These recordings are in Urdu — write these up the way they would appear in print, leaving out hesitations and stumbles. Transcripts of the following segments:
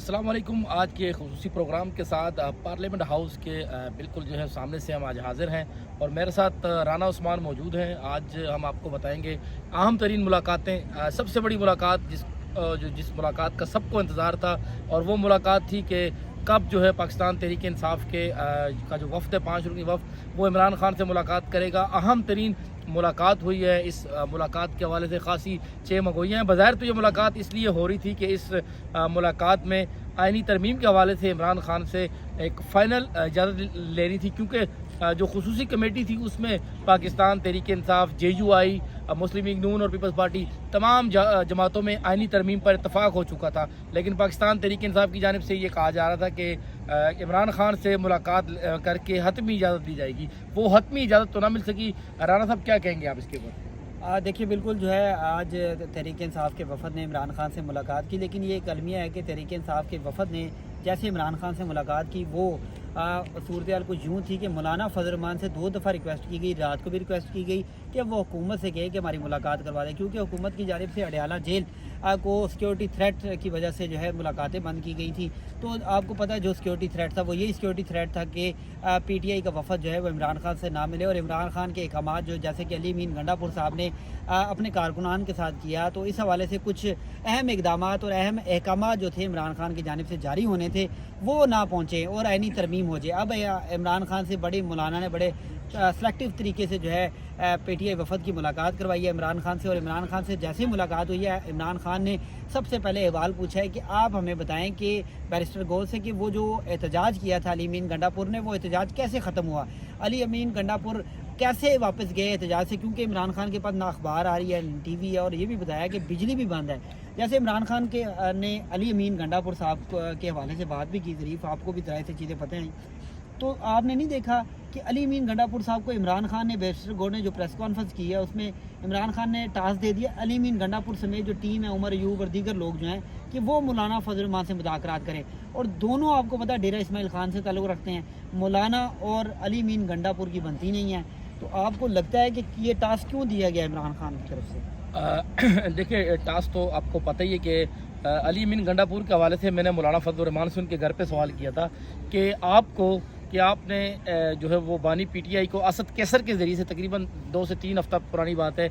السلام علیکم. آج کے خصوصی پروگرام کے ساتھ پارلیمنٹ ہاؤس کے بالکل جو ہے سامنے سے ہم آج حاضر ہیں اور میرے ساتھ رانا عثمان موجود ہیں. آج ہم آپ کو بتائیں گے اہم ترین ملاقاتیں. سب سے بڑی ملاقات جس ملاقات کا سب کو انتظار تھا اور وہ ملاقات تھی کہ کب جو ہے پاکستان تحریک انصاف کا جو وفد ہے 5 رکنی وفد وہ عمران خان سے ملاقات کرے گا. اہم ترین ملاقات ہوئی ہے. اس ملاقات کے حوالے سے خاصی چہمگوئیاں ہیں. بظاہر تو یہ ملاقات اس لیے ہو رہی تھی کہ اس ملاقات میں آئینی ترمیم کے حوالے سے عمران خان سے ایک فائنل اجازت لینی تھی، کیونکہ جو خصوصی کمیٹی تھی اس میں پاکستان تحریک انصاف، JUI، مسلم لیگ نون اور پیپلز پارٹی تمام جماعتوں میں آئینی ترمیم پر اتفاق ہو چکا تھا. لیکن پاکستان تحریک انصاف کی جانب سے یہ کہا جا رہا تھا کہ عمران خان سے ملاقات کر کے حتمی اجازت دی جائے گی. وہ حتمی اجازت تو نہ مل سکی. رانا صاحب کیا کہیں گے آپ اس کے اوپر؟ دیکھیے بالکل جو ہے آج تحریک انصاف کے وفد نے عمران خان سے ملاقات کی، لیکن یہ ایک المیہ ہے کہ تحریک انصاف کے وفد نے جیسے عمران خان سے ملاقات کی وہ صورتحال کچھ یوں تھی کہ مولانا فضل الرحمان سے 2 دفعہ ریکویسٹ کی گئی، رات کو بھی ریکویسٹ کی گئی کہ وہ حکومت سے کہے کہ ہماری ملاقات کروا دیں، کیونکہ حکومت کی جانب سے اڈیالہ جیل کو سیکیورٹی تھریٹ کی وجہ سے جو ہے ملاقاتیں بند کی گئی تھیں. تو آپ کو پتہ ہے جو سیکیورٹی تھریٹ تھا وہ یہی سیکیورٹی تھریٹ تھا کہ PTI کا وفد جو ہے وہ عمران خان سے نہ ملے، اور عمران خان کے احکامات جو جیسے کہ علی امین گنڈا پور صاحب نے اپنے کارکنان کے ساتھ کیا، تو اس حوالے سے کچھ اہم اقدامات اور اہم احکامات جو تھے عمران خان کی جانب سے جاری ہونے تھے وہ نہ پہنچے اور آئینی ترمیم ہو جائے. اب عمران خان سے مولانا نے بڑے سلیکٹیو طریقے سے جو ہے PTI وفد کی ملاقات کروائی ہے عمران خان سے، اور عمران خان سے جیسے ملاقات ہوئی ہے عمران خان نے سب سے پہلے احوال پوچھا ہے کہ آپ ہمیں بتائیں کہ بیرسٹر گول سے کہ وہ جو احتجاج کیا تھا علی امین گنڈا پور نے، وہ احتجاج کیسے ختم ہوا، علی امین گنڈا پور کیسے واپس گئے احتجاج سے، کیونکہ عمران خان کے پاس نہ اخبار آ رہی ہے TV ہے، اور یہ بھی بتایا کہ بجلی بھی بند ہے. جیسے عمران خان نے علی امین گنڈا پور صاحب کے حوالے سے بات بھی کی، ظریف آپ کو بھی طرح سے چیزیں پتہ ہیں، تو آپ نے نہیں دیکھا کہ علی امین گنڈا پور صاحب کو عمران خان نے بیرسٹر گول نے جو پریس کانفرنس کی ہے اس میں عمران خان نے ٹاسک دے دیا علی امین گنڈا پور سمیت جو ٹیم ہے عمر ایوب اور دیگر لوگ جو ہیں کہ وہ مولانا فضل الرحمان سے مذاکرات کریں، اور دونوں آپ کو پتہ ڈیرہ اسماعیل خان سے تعلق رکھتے ہیں. مولانا اور علی امین گنڈا پور کی بنتی نہیں ہے. تو آپ کو لگتا ہے کہ یہ ٹاسک کیوں دیا گیا عمران خان کی طرف سے؟ دیکھیے ٹاسک تو آپ کو پتہ ہی ہے کہ علی امین گنڈا پور کے حوالے سے میں نے مولانا فضل الرحمان سے ان کے گھر پہ سوال کیا تھا کہ آپ نے جو ہے وہ بانی PTI کو اسد کیسر کے ذریعے سے تقریباً 2 سے 3 ہفتہ پرانی بات ہے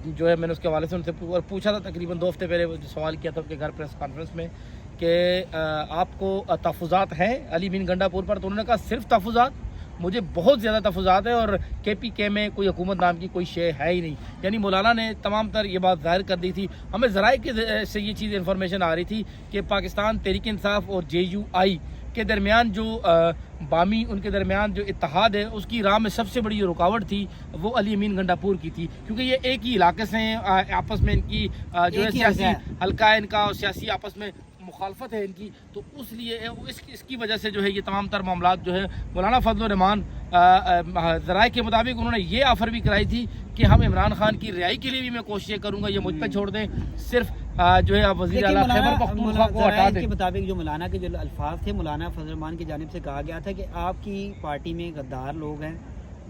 جو ہے میں نے اس کے حوالے سے ان سے پوچھا تھا، تقریباً 2 ہفتے پہلے سوال کیا تھا ان کے گھر پریس کانفرنس میں کہ آپ کو تحفظات ہیں علی امین گنڈا پور پر. تو انہوں نے کہا صرف تحفظات، مجھے بہت زیادہ تحفظات ہے اور KPK میں کوئی حکومت نام کی کوئی شے ہے ہی نہیں. یعنی مولانا نے تمام تر یہ بات ظاہر کر دی تھی. ہمیں ذرائع سے یہ چیز انفارمیشن آ رہی تھی کہ پاکستان تحریک انصاف اور JUI کے درمیان جو بامی ان کے درمیان جو اتحاد ہے اس کی راہ میں سب سے بڑی جو رکاوٹ تھی وہ علی امین گنڈا پور کی تھی، کیونکہ یہ ایک ہی علاقے سے ہیں، آپس میں ان کی جو ہے سیاسی حلقہ ہے ان کا، اور سیاسی آپس میں مخالفت ہے ان کی. تو اس لیے اس کی وجہ سے جو ہے یہ تمام تر معاملات جو ہے مولانا فضل الرحمان ذرائع کے مطابق انہوں نے یہ آفر بھی کرائی تھی کہ ہم عمران خان کی رہائی کے لیے بھی میں کوششیں کروں گا، یہ مجھ پہ چھوڑ دیں، صرف جو ہے وزیر اعلیٰ خیبر پختونخوا کو ہٹا دیں. کے مطابق جو مولانا کے جو الفاظ تھے مولانا فضل الرحمان کی جانب سے کہا گیا تھا کہ آپ کی پارٹی میں غدار لوگ ہیں،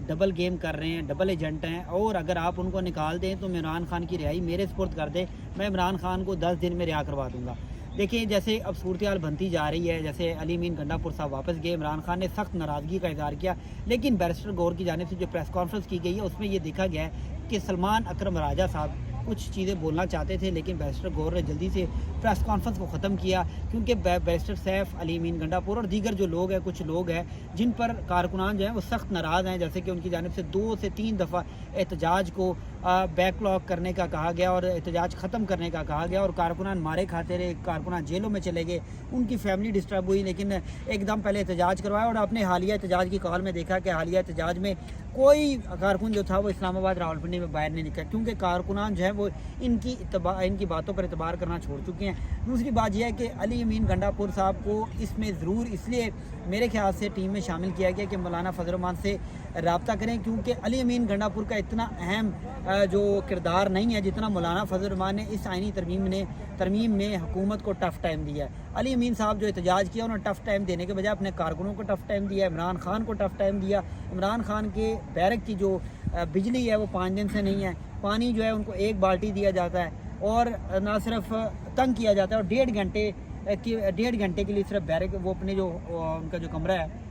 ڈبل گیم کر رہے ہیں، ڈبل ایجنٹ ہیں، اور اگر آپ ان کو نکال دیں تو عمران خان کی رہائی میرے سپرد کر دیں، میں عمران خان کو 10 دن میں رہا کروا دوں گا. دیکھیں جیسے اب صورتحال بنتی جا رہی ہے، جیسے علی امین گنڈا پور صاحب واپس گئے، عمران خان نے سخت ناراضگی کا اظہار کیا، لیکن بیرسٹر گور کی جانب سے جو پریس کانفرنس کی گئی ہے اس میں یہ دیکھا گیا ہے کہ سلمان اکرم راجہ صاحب کچھ چیزیں بولنا چاہتے تھے، لیکن بیرسٹر گور نے جلدی سے پریس کانفرنس کو ختم کیا، کیونکہ بیرسٹر سیف، علی امین گنڈا پور اور دیگر جو لوگ ہیں، کچھ لوگ ہیں جن پر کارکنان جو ہیں وہ سخت ناراض ہیں، جیسے کہ ان کی جانب سے 2 سے 3 دفعہ احتجاج کو بیک لاگ کرنے کا کہا گیا اور احتجاج ختم کرنے کا کہا گیا، اور کارکنان مارے کھاتے رہے، کارکنان جیلوں میں چلے گئے، ان کی فیملی ڈسٹرب ہوئی، لیکن ایک دم پہلے احتجاج کروایا. اور اپنے حالیہ احتجاج کی کال میں دیکھا کہ حالیہ احتجاج میں کوئی کارکن جو تھا وہ اسلام آباد راولپنڈی میں باہر نہیں نکلا، کیونکہ کارکنان جو ہے وہ ان کی باتوں پر اعتبار کرنا چھوڑ چکے ہیں. دوسری بات یہ ہے کہ علی امین گنڈا پور صاحب کو اس میں ضرور اس لیے میرے خیال سے ٹیم میں شامل کیا گیا کہ مولانا فضل الرحمان سے رابطہ کریں، کیونکہ علی امین گنڈا پور کا اتنا اہم جو کردار نہیں ہے جتنا مولانا فضل الرحمان نے اس آئینی ترمیم میں حکومت کو ٹف ٹائم دیا ہے. علی امین صاحب جو احتجاج کیا انہوں نے ٹف ٹائم دینے کے بجائے اپنے کارکنوں کو ٹف ٹائم دیا، عمران خان کو ٹف ٹائم دیا. عمران خان کے بیرک کی جو بجلی ہے وہ 5 دن سے نہیں ہے، پانی جو ہے ان کو 1 بالٹی دیا جاتا ہے، اور نہ صرف تنگ کیا جاتا ہے، اور 1.5 گھنٹے کہ 1.5 گھنٹے کے لیے صرف بیرک وہ اپنے جو ان کا جو کمرہ ہے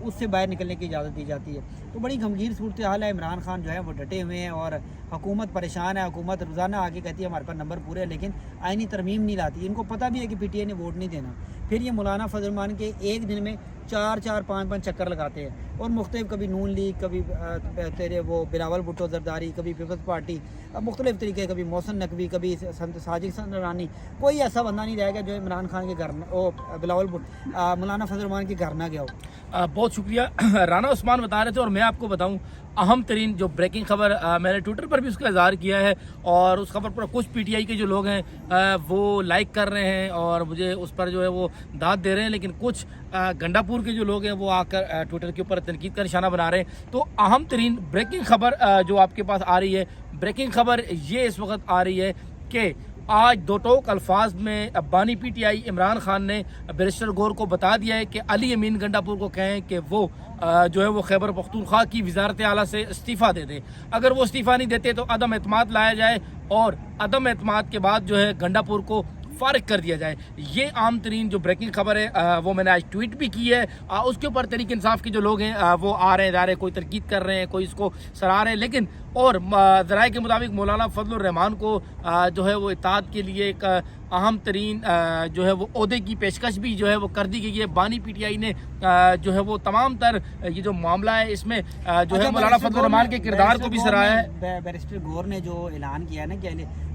اس سے باہر نکلنے کی اجازت دی جاتی ہے. تو بڑی غمگین صورتحال ہے. عمران خان جو ہے وہ ڈٹے ہوئے ہیں اور حکومت پریشان ہے. حکومت روزانہ آگے کہتی ہے ہمارے پاس نمبر پورے ہیں لیکن آئینی ترمیم نہیں لاتی. ان کو پتہ بھی ہے کہ پی ٹی آئی نے ووٹ نہیں دینا. پھر یہ مولانا فضل الرحمان کے ایک دن میں 4-5 چکر لگاتے ہیں اور مختلف کبھی نون لیگ, کبھی تیرے وہ بلاول بھٹو زرداری, کبھی پیپلز پارٹی, مختلف طریقے, کبھی محسن نقوی, کبھی ساجد سنرانی. کوئی ایسا بندہ نہیں رہے گا جو عمران خان کے گھر بلاول مولانا فضل الرحمان کے گھر نہ گیا ہو. بہت شکریہ. رانا عثمان بتا رہے تھے اور میں آپ کو بتاؤں اہم ترین جو بریکنگ خبر, میں نے ٹویٹر پر بھی اس کا اظہار کیا ہے اور اس خبر پر کچھ پی ٹی آئی کے جو لوگ ہیں وہ لائک کر رہے ہیں اور مجھے اس پر جو ہے وہ داد دے رہے ہیں, لیکن کچھ گنڈا پور کے جو لوگ ہیں وہ آ کر ٹویٹر کے اوپر تنقید کا نشانہ بنا رہے ہیں. تو اہم ترین بریکنگ خبر جو آپ کے پاس آ رہی ہے, بریکنگ خبر یہ اس وقت آ رہی ہے کہ آج دو ٹوک الفاظ میں بانی P T I Imran Khan نے بیرسٹر گور کو بتا دیا ہے کہ علی امین گنڈا پور کو کہیں کہ وہ جو ہے وہ خیبر پختونخوا کی وزارت اعلیٰ سے استعفیٰ دے دیں. اگر وہ استعفیٰ نہیں دیتے تو عدم اعتماد لایا جائے اور عدم اعتماد کے بعد جو ہے گنڈا پور کو فارغ کر دیا جائے. یہ عام ترین جو بریکنگ خبر ہے وہ میں نے آج ٹویٹ بھی کی ہے. اس کے اوپر تحریک انصاف کے جو لوگ ہیں وہ آ رہے ہیں جا رہے ہیں, کوئی تنقید کر رہے ہیں, کوئی اس کو سراہ رہے ہیں, لیکن اور ذرائع کے مطابق مولانا فضل الرحمان کو جو ہے وہ اطاعت کے لیے ایک اہم ترین جو ہے وہ عہدے کی پیشکش بھی جو ہے وہ کر دی گئی ہے. بانی پی ٹی آئی نے جو ہے وہ تمام تر یہ جو معاملہ ہے اس میں جو ہے مولانا فضل الرحمان کے کردار کو بھی سراہا ہے. بیرسٹر گور نے جو اعلان کیا ہے نا کہ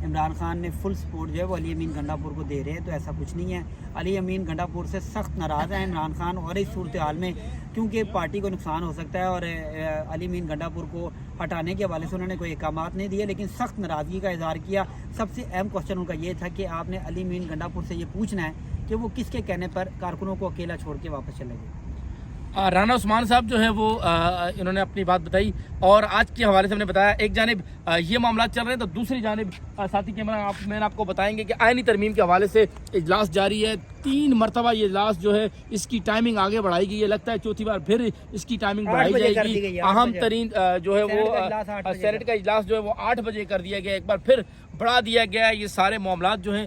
عمران خان نے فل سپورٹ جو ہے وہ علی امین گنڈا پور کو دے رہے ہیں, تو ایسا کچھ نہیں ہے. علی امین گنڈا پور سے سخت ناراض ہیں عمران خان اور اس صورتحال میں, کیونکہ پارٹی کو نقصان ہو سکتا ہے اور علی امین گنڈا پور کو ہٹانے کے حوالے سے انہوں نے کوئی احکامات نہیں دیے, لیکن سخت ناراضگی کا اظہار کیا. سب سے اہم کوشچن ان کا یہ تھا کہ آپ نے علی امین گنڈا پور سے یہ پوچھنا ہے کہ وہ کس کے کہنے پر کارکنوں کو اکیلا چھوڑ کے واپس چلے گئے. رانا عثمان صاحب جو ہے وہ انہوں نے اپنی بات بتائی اور آج کے حوالے سے ہم نے بتایا ایک جانب یہ معاملات چل رہے ہیں تو دوسری جانب ساتھی کیمرہ میں آپ کو بتائیں گے کہ آئینی ترمیم کے حوالے سے اجلاس جاری ہے. 3 مرتبہ یہ اجلاس جو ہے اس کی ٹائمنگ آگے بڑھائی گئی ہے. لگتا ہے چوتھی بار پھر اس کی ٹائمنگ بڑھائی جائے گی. اہم ترین جو ہے وہ سینٹ کا اجلاس جو ہے وہ 8 بجے کر دیا گیا, ایک بار پھر بڑھا دیا گیا. یہ سارے معاملات جو ہیں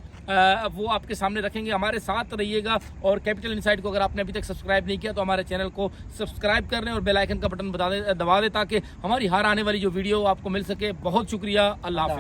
وہ آپ کے سامنے رکھیں گے. ہمارے ساتھ رہیے گا اور کیپٹل انسائٹ کو اگر آپ نے ابھی تک سبسکرائب نہیں کیا تو ہمارے چینل کو سبسکرائب کر لیں اور بیل آئیکن کا بٹن دبا دیں تاکہ ہماری ہر آنے والی جو ویڈیو آپ کو مل سکے. بہت شکریہ. اللہ حافظ.